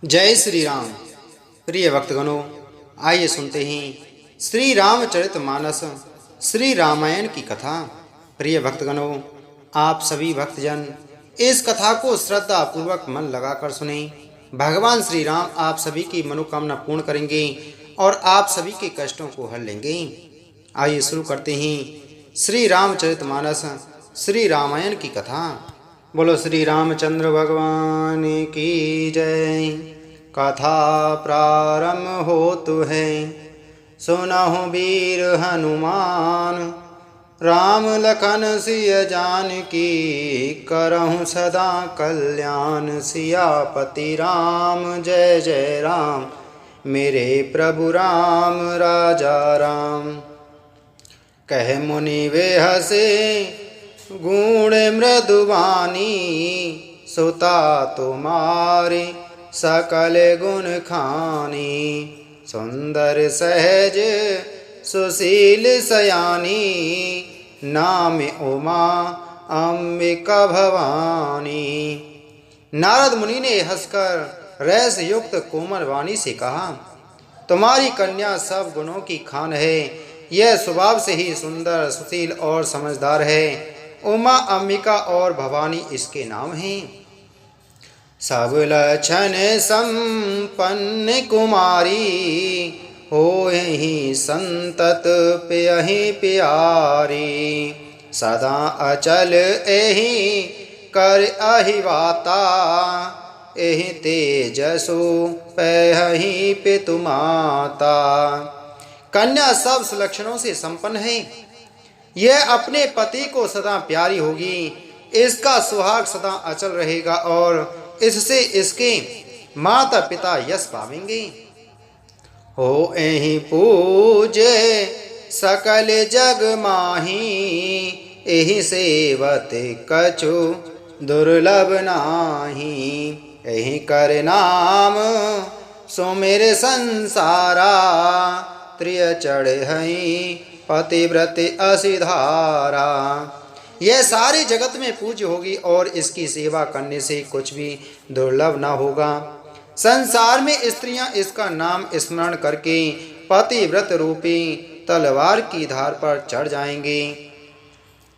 जय श्री राम। प्रिय भक्तगणों, आइए सुनते हैं श्री रामचरितमानस श्री रामायण की कथा। प्रिय भक्तगणों, आप सभी भक्तजन इस कथा को श्रद्धा पूर्वक मन लगाकर सुने। भगवान श्री राम आप सभी की मनोकामना पूर्ण करेंगे और आप सभी के कष्टों को हर लेंगे। आइए शुरू करते हैं श्री रामचरितमानस श्री रामायण की कथा। बोलो श्री रामचंद्र भगवान की जय। कथा प्रारंभ होतु है। सुनहु वीर हनुमान, राम लखन सिय जानकी, करहु सदा कल्याण। सियापति राम जय जय राम, मेरे प्रभु राम राजा राम। कह मुनि वे हसे गुण मृदुवानी, सुता तुम्हारे सकल गुण खानी। सुंदर सहज सुशील सयानी, नाम उमा अंबिका भवानी। नारद मुनि ने हंसकर रस युक्त कोमल वाणी से कहा, तुम्हारी कन्या सब गुणों की खान है। यह स्वभाव से ही सुंदर सुशील और समझदार है। उमा अंबिका और भवानी इसके नाम हैं। सब लक्षण संपन्न कुमारी, होहि संतत प्यहि प्यारी। सदा अचल एहि कर अहिवाता, एहि तेजसु पहि पितु माता। कन्या सब सुलक्षणों से संपन्न है। यह अपने पति को सदा प्यारी होगी। इसका सुहाग सदा अचल रहेगा और इससे इसके माता पिता यश पावेंगे। हो एहि पूजे सकल जग माही, एहि सेवत कछु दुर्लभ नाही। एहि कर नाम सुमिर संसारा, त्रिय चढ़ई पतिव्रत असिधारा। यह सारे जगत में पूज्य होगी और इसकी सेवा करने से कुछ भी दुर्लभ न होगा। संसार में स्त्रियां इसका नाम स्मरण करके पतिव्रत रूपी तलवार की धार पर चढ़ जाएंगे।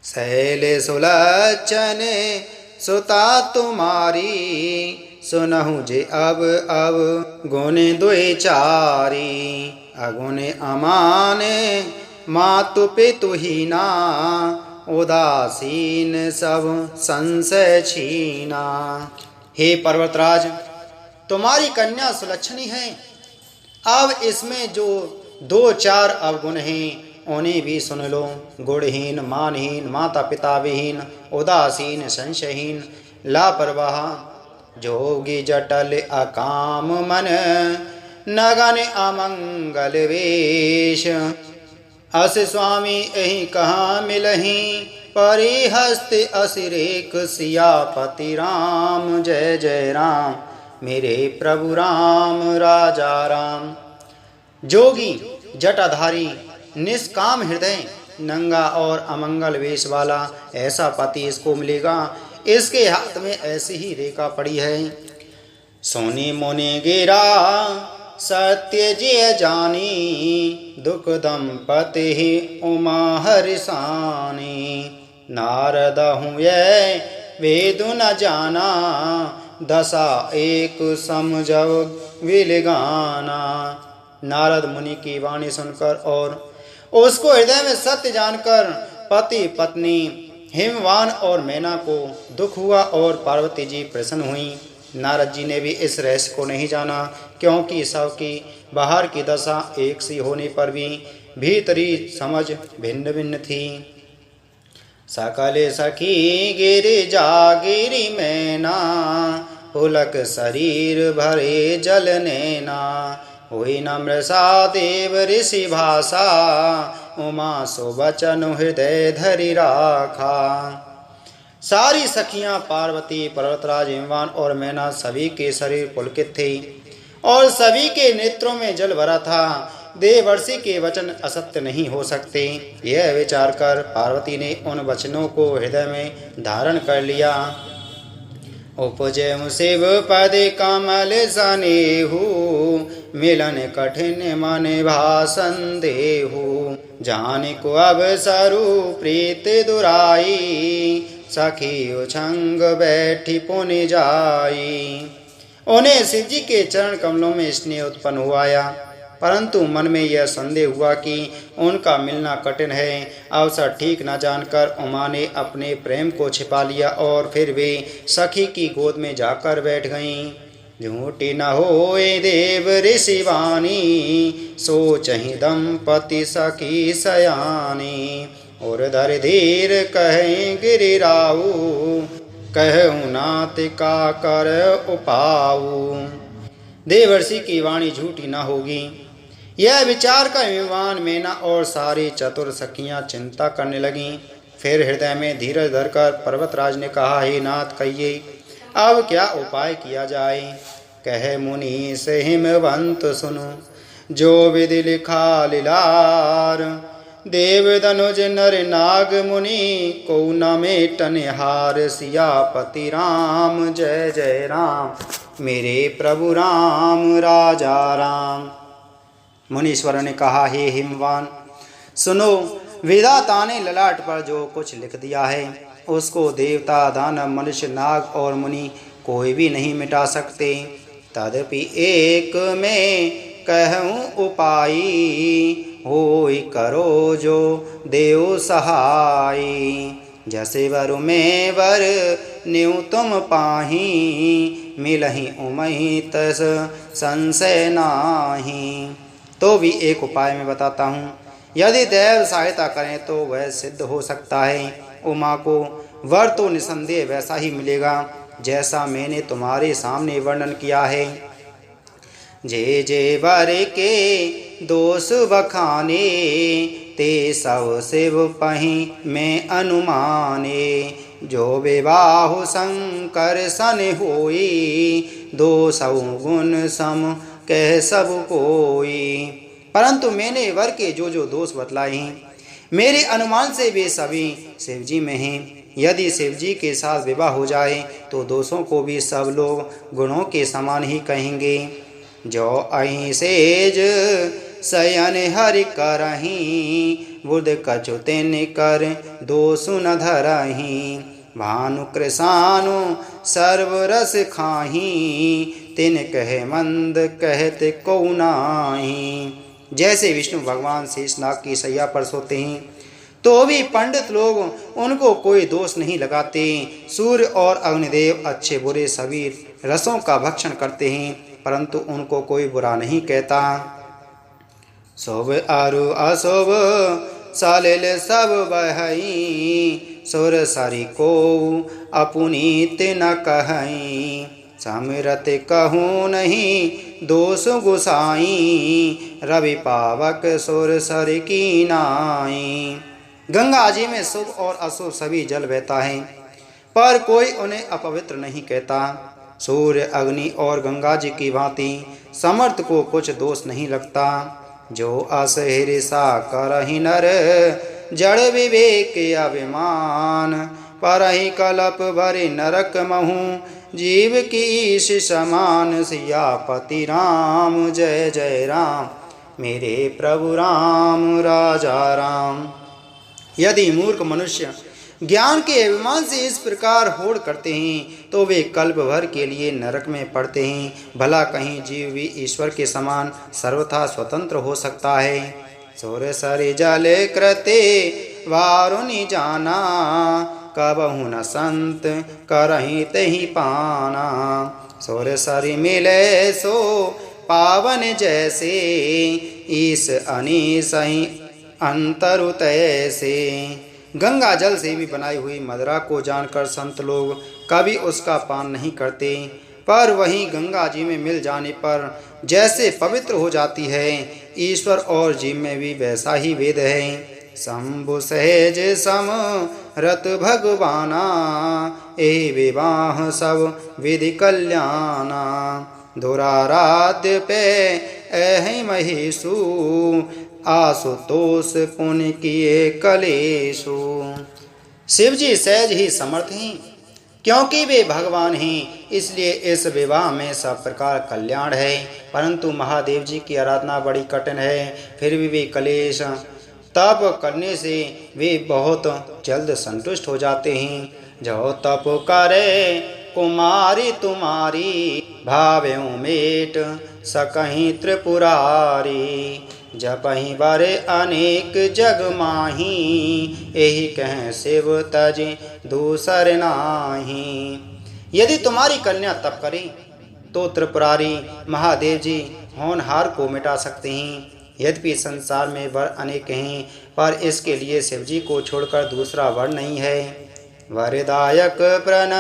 शैल सुलक्षण सुता तुम्हारी, सुनहु जे अब गुण दुई चारी। अगुण अमान मातु पितु हीना, उदासीन सब संशय छीना। हे पर्वतराज, तुम्हारी कन्या सुलक्षणी है। अब इसमें जो दो चार अवगुण हैं उन्हें भी सुन लो। गुणहीन, मानहीन, माता पिता विहीन, उदासीन, संशयहीन, लापरवाह, जोगी जटल अकाम मन, नगन अमंगल वेश। अस स्वामी एहि कहाँ मिलही, परिहस्त असिरेक। सियापति राम जय जय राम, मेरे प्रभु राम राजा राम। जोगी, जटाधारी, निष्काम हृदय, नंगा और अमंगल वेश वाला ऐसा पति इसको मिलेगा। इसके हाथ में ऐसी ही रेखा पड़ी है। सोनी मोने गिरा सत्य जिय जानी, दुख दंपति उमा हरिसानी। नारद हूँ ये वेद न जाना, दशा एक समझव विलगाना। नारद मुनि की वाणी सुनकर और उसको हृदय में सत्य जानकर पति पत्नी हिमवान और मैना को दुख हुआ और पार्वती जी प्रसन्न हुई। नारद जी ने भी इस रहस्य को नहीं जाना, क्योंकि सबकी बाहर की दशा एक सी होने पर भी भीतरी समझ भिन्न भिन्न थी। सकल सखी गिरि जागिरि मैना, पुलक शरीर भरे जल नैना। हुई नम्रसा देव ऋषि भाषा, उमा सुबचन हृदय धरि राखा। सारी सखियां पार्वती, पर्वतराज, हिमवान और मैना सभी के शरीर पुलकित थे और सभी के नेत्रों में जल भरा था। देवर्षि के वचन असत्य नहीं हो सकते। यह विचार कर पार्वती ने उन वचनों को हृदय में धारण कर लिया उपजय शिव पद कमल सनेहु, मिलन कठिन मन भासन देहु। जानिको अवसरु प्रीत दुराई, सखी उछंग बैठी पुनि जाई। उन्हें शिव जी के चरण कमलों में स्नेह उत्पन्न हुआ, परंतु मन में यह संदेह हुआ कि उनका मिलना कठिन है। अवसर ठीक न जानकर उमा ने अपने प्रेम को छिपा लिया और फिर वे सखी की गोद में जाकर बैठ गईं। झूठी न होए देव ऋषि वाणी, सोचहि दंपति सखी सयानी। और धर धीर कहें गिरिराऊ, कहूँ नाथ का कर उपाऊ। देवर्षि की वाणी झूठी न होगी, यह विचार का विमान मेना और सारी चतुर सखियां चिंता करने लगीं। फिर हृदय में धीरज धरकर पर्वतराज ने कहा, हे नाथ कहिए अब क्या उपाय किया जाए। कहे मुनि से हिमवंत सुनो, जो विधि लिखा लीलार। देव धनुज नर नाग मुनि, को न मेटन हार। सियापति राम जय जय राम, मेरे प्रभु राम राजा राम। मुनीश्वर ने कहा, हे हिमवान सुनो, विधाता ने ललाट पर जो कुछ लिख दिया है उसको देवता दानव मनुष्य नाग और मुनि कोई भी नहीं मिटा सकते। तदपि एक में कहूँ उपाय, होई करो जो देव सहाय। जैसे वर में वर न्यू तुम पाही, मिलहि उमहि तस संशय नाही। तो भी एक उपाय मैं बताता हूँ, यदि देव सहायता करें तो वह सिद्ध हो सकता है। उमा को वर तो निसंदेह वैसा ही मिलेगा जैसा मैंने तुम्हारे सामने वर्णन किया है। जे जे वर के दोष बखाने, ते सब शिव पहि में अनुमाने। जो विवाह शंकर सन होई, दो सौ गुण सम कह सब कोई। परंतु मैंने वर के जो जो दोष बतलाए हैं, मेरे अनुमान से वे सभी शिव जी में हैं। यदि शिव जी के साथ विवाह हो जाए तो दोषों को भी सब लोग गुणों के समान ही कहेंगे। जो अहि सेज शयन हरि करही, बुध कछु तिन कर दोष न धरही। भानु कृषानु सर्वरस खाही, तिन कहे मंद कहते को नाही। जैसे विष्णु भगवान शेषनाग की सैया पर सोते हैं तो भी पंडित लोग उनको कोई दोष नहीं लगाते। सूर्य और अग्निदेव अच्छे बुरे सभी रसों का भक्षण करते हैं, परंतु उनको कोई बुरा नहीं कहता। शुभ अरु अशुभ सलिल सब बहई, सुर सरि को अपुनीत न कहई। समरत कहूँ नहीं दोष गुसाई, रवि पावक सुर सर की नाई। गंगा जी में शुभ और अशुभ सभी जल बहता है, पर कोई उन्हें अपवित्र नहीं कहता। सूर्य अग्नि और गंगा जी की भांति समर्थ को कुछ दोष नहीं लगता। जो असहिरिसा करहि नर, जड़ विवेक अभिमान। परहि कलप भरे नरक महु, जीव की ईश समान। सियापति राम जय जय राम, मेरे प्रभु राम राजा राम। यदि मूर्ख मनुष्य ज्ञान के अभिमान से इस प्रकार होड़ करते हैं तो वे कल्प भर के लिए नरक में पड़ते हैं। भला कहीं जीव भी ईश्वर के समान सर्वथा स्वतंत्र हो सकता है। सोर सरि जल कृते वारुनि जाना, कबहु न संत करहि तहि पाना। सोर सरि मिले सो पावन जैसे, ईस अनीस अंतरु तैसे। गंगा जल से भी बनाई हुई मदिरा को जानकर संत लोग कभी उसका पान नहीं करते, पर वहीं गंगा जी में मिल जाने पर जैसे पवित्र हो जाती है, ईश्वर और जीव में भी वैसा ही भेद है। शंभु सहज सम रत भगवाना, ए विवाह सब विधि कल्याणा। दुराराध्य पे ऐहि महेशु, आशुतोष पुण्य किए कलेशु। शिव जी सहज ही समर्थ हैं, क्योंकि वे भगवान हैं, इसलिए इस विवाह में सब प्रकार कल्याण है। परंतु महादेव जी की आराधना बड़ी कठिन है, फिर भी वे कलेश तप करने से वे बहुत जल्द संतुष्ट हो जाते हैं। जो तप करे कुमारी तुम्हारी, भाव्यों मेट सकहीं त्रिपुरारी। जपहि बरे अनेक जग माही, यही कह शिव तज दूसर नाही। यदि तुम्हारी कन्या तप करे तो त्रिपुरारी महादेव जी होनहार को मिटा सकते हैं। यद्यपि संसार में वर अनेक हैं, पर इसके लिए शिव जी को छोड़कर दूसरा वर नहीं है। वरदायक प्रण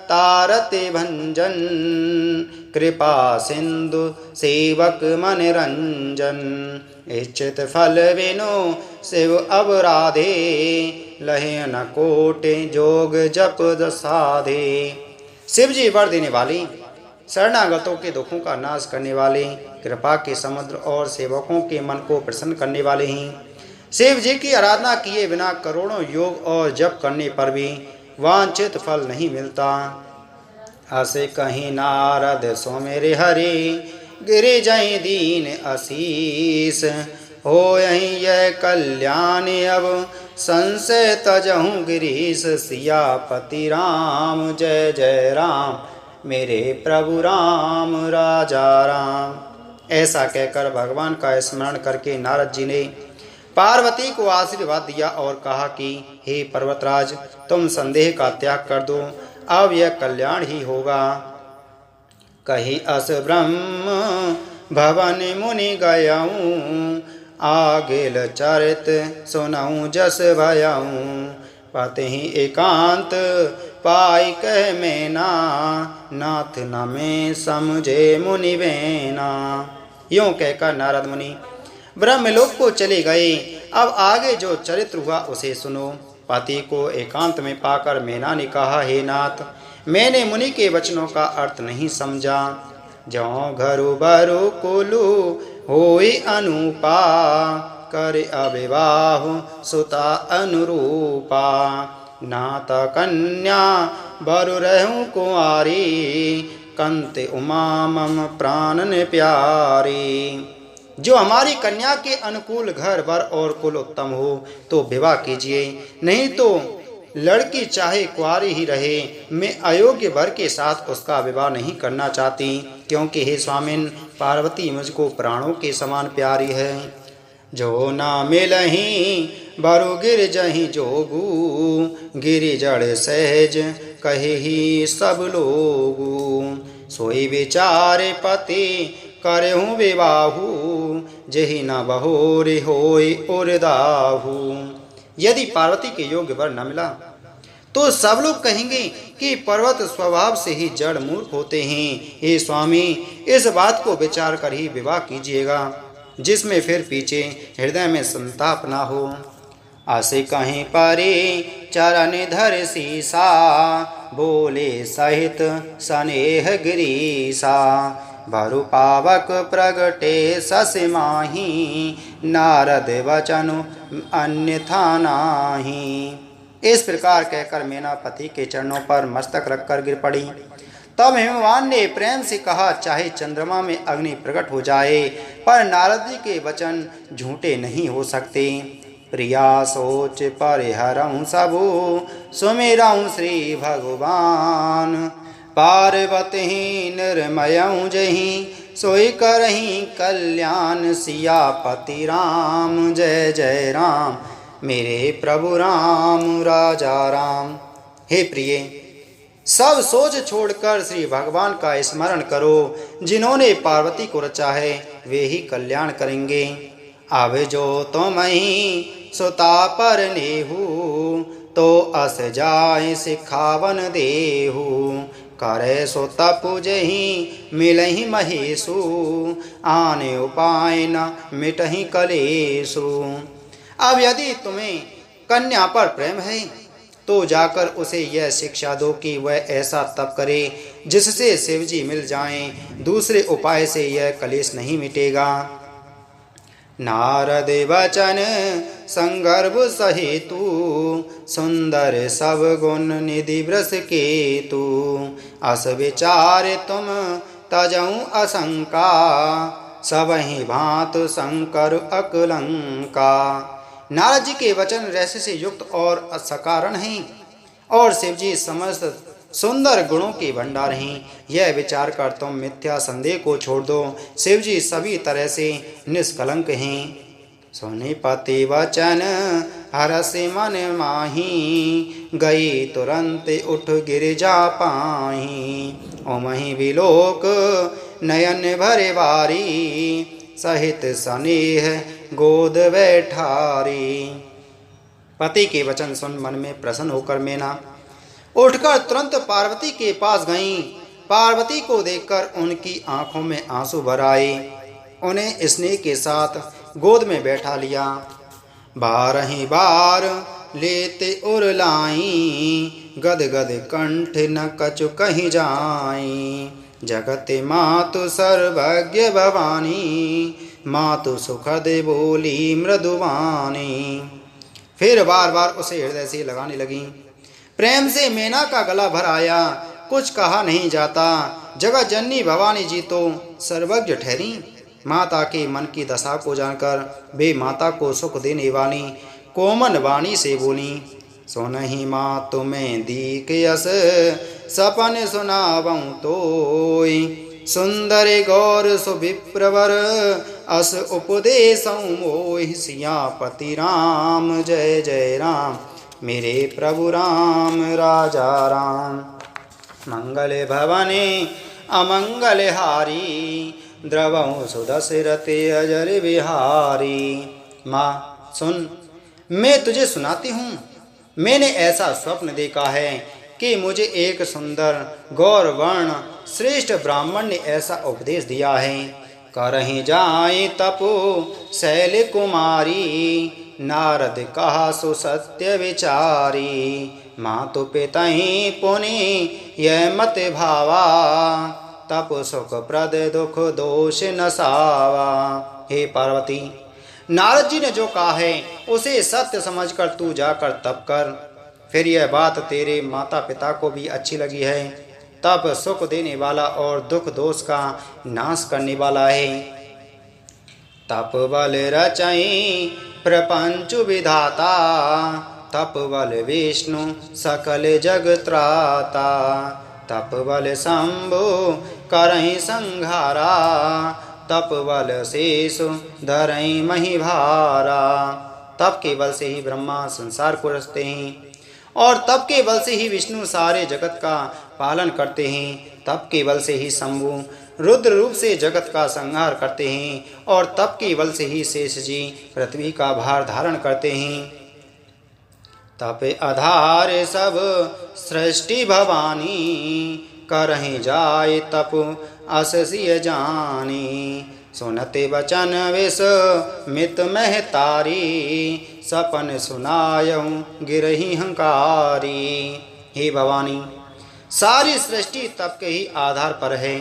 तारते भंजन, कृपा सिंधु सेवक मन रंजन। इच्छित फल बिनु शिव अवराधे, लहे न कोटि जोग जप साधे। शिव जी वर देने वाले, शरणागतों के दुखों का नाश करने वाले, कृपा के समुद्र और सेवकों के मन को प्रसन्न करने वाले हैं। शिव जी की आराधना किए बिना करोड़ों योग और जप करने पर भी वांछित फल नहीं मिलता। असे कहीं नारद सो मेरे हरे, गिरे जय दीन आशीष। हो यही यह कल्याण अब संशय तजहूँ गिरीश। सियापति राम जय जय राम, मेरे प्रभु राम राजा राम। ऐसा कहकर भगवान का स्मरण करके नारद जी ने पार्वती को आशीर्वाद दिया और कहा कि हे पर्वतराज, तुम संदेह का त्याग कर दो, अब यह कल्याण ही होगा। कही अस ब्रह्म भवन मुनि गयाऊँ, आगेल चरित सुनाऊँ जस भयाऊँ। पाते ही एकांत पाई कह मैना, नाथ न में समझे मुनि बेना। यूँ कहकर नारद मुनि ब्रह्मलोक को चले गए। अब आगे जो चरित्र हुआ उसे सुनो। पति को एकांत में पाकर मैना ने कहा, हे नाथ, मैंने मुनि के वचनों का अर्थ नहीं समझा। जो घरु बरु कुलु होई अनुपा, कर अविवाह सुता अनुरूपा। नात कन्या बरु रहूं कुंवारी, कंत उमा मम प्राणन प्यारी। जो हमारी कन्या के अनुकूल घर वर और कुल उत्तम हो तो विवाह कीजिए, नहीं तो लड़की चाहे कुंवारी ही रहे, मैं अयोग्य वर के साथ उसका विवाह नहीं करना चाहती, क्योंकि हे स्वामिन, पार्वती मुझको प्राणों के समान प्यारी है। जो ना मिलही बरु गिर जही जोगू, गिरि जड़ सहज कहे ही सब लोगू। सोई विचारे पति करहूँ विवाहू, जही न बहोरे होय उर्दाहू। यदि पार्वती के योग्य वर न मिला तो सब लोग कहेंगे कि पर्वत स्वभाव से ही जड़ मूर्ख होते हैं। हे स्वामी, इस बात को विचार कर ही विवाह कीजिएगा, जिसमें फिर पीछे हृदय में संताप ना हो। आसे कहीं परे चरण धर सीसा, बोले सहित स्नेह गिरीसा। बरु पावक प्रगटे सस माही, नारद वचनु अन्यथा नाही। इस प्रकार कहकर मैना पति के चरणों पर मस्तक रखकर गिर पड़ी। तब हिमवान ने प्रेम से कहा, चाहे चंद्रमा में अग्नि प्रकट हो जाए, पर नारद जी के वचन झूठे नहीं हो सकते। प्रिया सोच परिहरऊँ सबू, सुमिरऊँ श्री भगवान। पार्वती निर्मयऊँ जही, सोई करही कल्याण। सियापति राम जय जय राम, मेरे प्रभु राम राजा राम। हे प्रिय, सब सोच छोड़कर श्री भगवान का स्मरण करो। जिन्होंने पार्वती को रचा है वे ही कल्याण करेंगे। अब जो तुम ही सुता पर नेहू, तो अस जाए सिखावन देहू। करे सो तपु जही मिलहि महेशु, आने उपाय न मिटहि कलेशु। अब यदि तुम्हें कन्या पर प्रेम है तो जाकर उसे यह शिक्षा दो कि वह ऐसा तप करे जिससे शिवजी मिल जाएं। दूसरे उपाय से यह कलेश नहीं मिटेगा। नारद वचन संगर्भ सहेतु, सुंदर सब गुण निधि वृष केतु। अस विचार तुम तजऊँ असंका, सबहि भांतु शंकर अकलंका। नारद जी के वचन रहस्य से युक्त और असाधारण हैं और शिवजी समस्त सुंदर गुणों के भंडार हैं। यह विचार कर तुम मिथ्या संदेह को छोड़ दो। शिवजी सभी तरह से निष्कलंक हैं। सुनि पति वचन हरस मन माही, गई तुरंत उठ गिरजा पाही। ओमहि विलोक नयन भरे बारी, सहित स्नेह गोद बैठारी। पति के वचन सुन मन में प्रसन्न होकर मैना उठकर तुरंत पार्वती के पास गईं। पार्वती को देखकर उनकी आंखों में आंसू भर आए। उन्हें स्नेह के साथ गोद में बैठा लिया। बारही बार लेते उरलाई, गद गद कंठ न कछु कहीं जाई। जगत मातु सर्वज्ञ भवानी, मातु सुखद बोली मृदुवानी। फिर बार बार उसे हृदय से लगाने लगी। प्रेम से मैना का गला भर आया। कुछ कहा नहीं जाता। जगत जननी भवानी जी तो सर्वज्ञ ठहरी। माता के मन की दशा को जानकर वे माता को सुख देने वाली कोमल वाणी से बोली। सुनहि माँ तुम्हें दीक यस, सपन सुनावऊँ तोय। सुंदर गौर सुविप्रवर, अस उपदेशऊँ मोहि। सियापति राम जय जय राम, मेरे प्रभु राम राजा राम। मंगल भवने अमंगल हारी, द्रवऊँ सुदशरथ अजर बिहारी। माँ सुन, मैं तुझे सुनाती हूँ। मैंने ऐसा स्वप्न देखा है कि मुझे एक सुंदर गौर वर्ण श्रेष्ठ ब्राह्मण ने ऐसा उपदेश दिया है। करहि जाए तपो शैल कुमारी, नारद कहा सो सत्य विचारी। मातु पितहि पुनि यह मत भावा, तप सुख प्रद दुख दोष नसावा। हे पार्वती, नारद जी ने जो कहा है उसे सत्य समझकर तू जाकर तप कर। फिर यह बात तेरे माता पिता को भी अच्छी लगी है। तप सुख देने वाला और दुख दोष का नाश करने वाला है। तप बल रचई प्रपंच विधाता, तप बल विष्णु सकल जग त्राता। तप बल शंभु करहि संहारा, तप बल शेषु धरई मही भारा। तप के बल से ही ब्रह्मा संसार को रचते हैं और तप के बल से ही विष्णु सारे जगत का पालन करते हैं। तप के बल से ही शंभु रुद्र रूप से जगत का संहार करते हैं और तप के बल से ही शेष जी पृथ्वी का भार धारण करते हैं। तप आधार सब सृष्टि भवानी, करहि जाय तप अससिय जानी। सुनते वचन विष मित महतारी, सपन सुनायऊँ गिरहि हंकारी। हे भवानी, सारी सृष्टि तप के ही आधार पर है।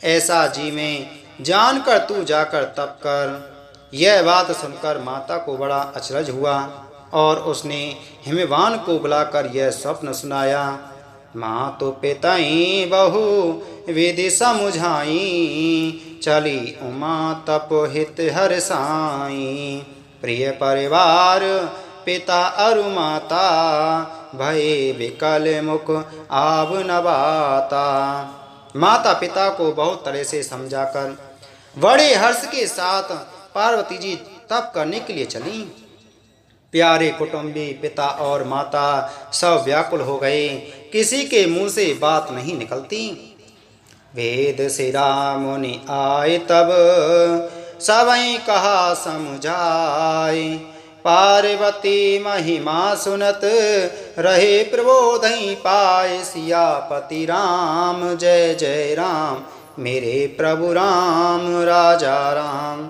ऐसा जी में जानकर तू जाकर तप कर। यह बात सुनकर माता को बड़ा अचरज हुआ और उसने हिमवान को बुलाकर यह स्वप्न सुनाया। माँ तो पिताई बहु विधि समुझाई, चली उमा तप हित हर साई। प्रिय परिवार पिता अरु माता, भय विकल मुख आब नवाता। माता पिता को बहुत तरह से समझाकर बड़े हर्ष के साथ पार्वती जी तप करने के लिए चली। प्यारे कुटुंबी पिता और माता सब व्याकुल हो गए। किसी के मुंह से बात नहीं निकलती। वेद से राम मुनि आए तब, सबई कहा समझाए। पार्वती महिमा सुनत रहे प्रबोधई पाए। सियापति राम जय जय राम, मेरे प्रभु राम राजा राम।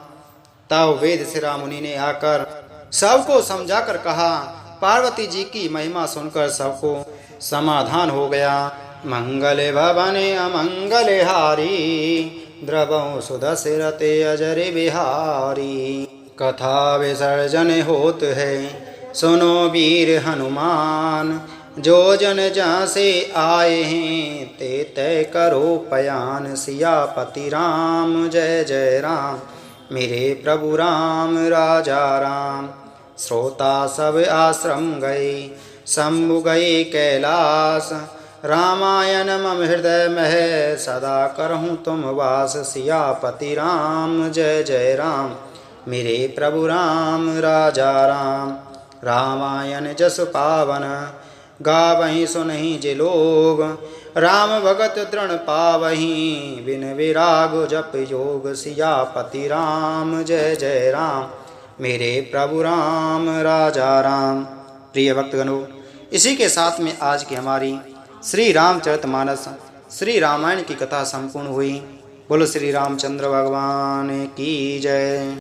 तब वेद से राम मुनि ने आकर सबको समझाकर कहा। पार्वती जी की महिमा सुनकर सबको समाधान हो गया। मंगल भवने अमंगल हारी, द्रवऊँ सुदशरथ अजर बिहारी। कथा विसर्जन होत है, सुनो वीर हनुमान। जो जन जहाँ से आए हैं, ते तय करो पयान। सियापति राम जय जय राम, मेरे प्रभु राम राजा राम। श्रोता सब आश्रम गए, शंभु गए कैलास। रामायण मम हृदय में है, सदा करहूँ तुम वास। सियापति राम जय जय राम, मेरे प्रभु राम राजा राम। रामायण जस पावन, गावहीं सुनहि जे लोग। राम भगत दृढ़ पावहीं, बिन विराग जप योग। सियापति राम जय जय राम, मेरे प्रभु राम राजा राम। प्रिय भक्तगणों, इसी के साथ में आज की हमारी श्री रामचरितमानस श्री रामायण की कथा संपूर्ण हुई। बोलो श्री रामचंद्र भगवान की जय।